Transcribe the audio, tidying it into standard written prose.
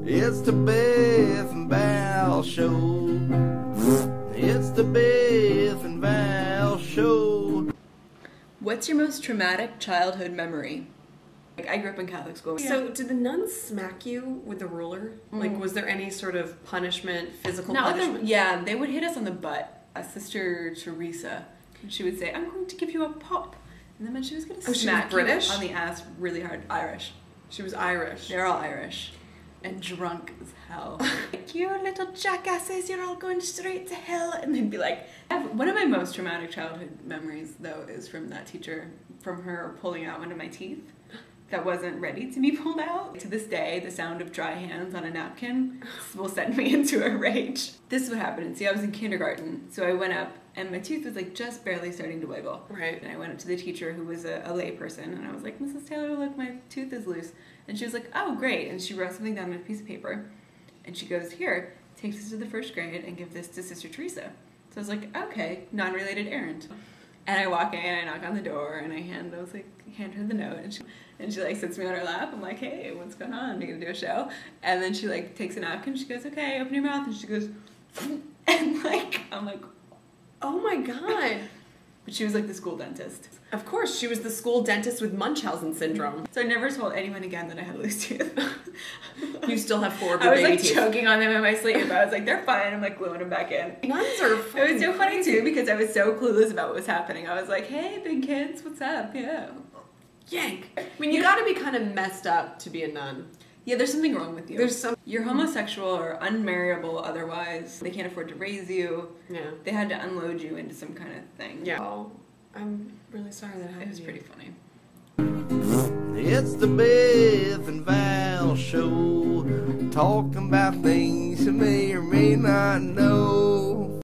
It's the Beth and Val Show. It's the Beth and Val Show. What's your most traumatic childhood memory? Like, I grew up in Catholic school. So, did the nuns smack you with the ruler? Like, was there any sort of punishment, physical punishment? Yeah, they would hit us on the butt. Sister Teresa, she would say, "I'm going to give you a pop," and then she was going to smack you on the ass really hard. Irish. She was Irish. They're all Irish. And drunk as hell. Like, you little jackasses, you're all going straight to hell. And they'd be like, one of my most traumatic childhood memories, though, is from that teacher, from her pulling out one of my teeth that wasn't ready to be pulled out. To this day, the sound of dry hands on a napkin will send me into a rage. This is what happened. See, I was in kindergarten, so I went up and my tooth was like just barely starting to wiggle. Right. And I went up to the teacher, who was a lay person, and I was like, "Mrs. Taylor, look, my tooth is loose." And she was like, "Oh, great." And she wrote something down on a piece of paper. And she goes, "Here, take this to the first grade and give this to Sister Teresa." So I was like, "Okay, non-related errand." And I walk in, I knock on the door, and I hand her the note, and she like sits me on her lap. I'm like, "Hey, what's going on? Are you gonna do a show?" And then she like takes a napkin, she goes, "Okay, open your mouth," and she goes, and like, I'm like, oh my God. But she was like the school dentist. Of course, she was the school dentist with Munchausen syndrome. So I never told anyone again that I had a loose tooth. You still have 4 of your baby teeth. I was like choking on them in my sleep. I was like, "They're fine." I'm like gluing them back in. Nuns are It was so funny too, because I was so clueless about what was happening. I was like, "Hey, big kids, what's up?" Yeah. Yank. I mean, you gotta be kind of messed up to be a nun. Yeah, there's something wrong with you. You're You're homosexual or unmarriable otherwise. They can't afford to raise you. Yeah. They had to unload you into some kind of thing. Yeah. Oh, I'm really sorry that happened. It was pretty funny. It's the Beth and Val Show. Talking about things you may or may not know.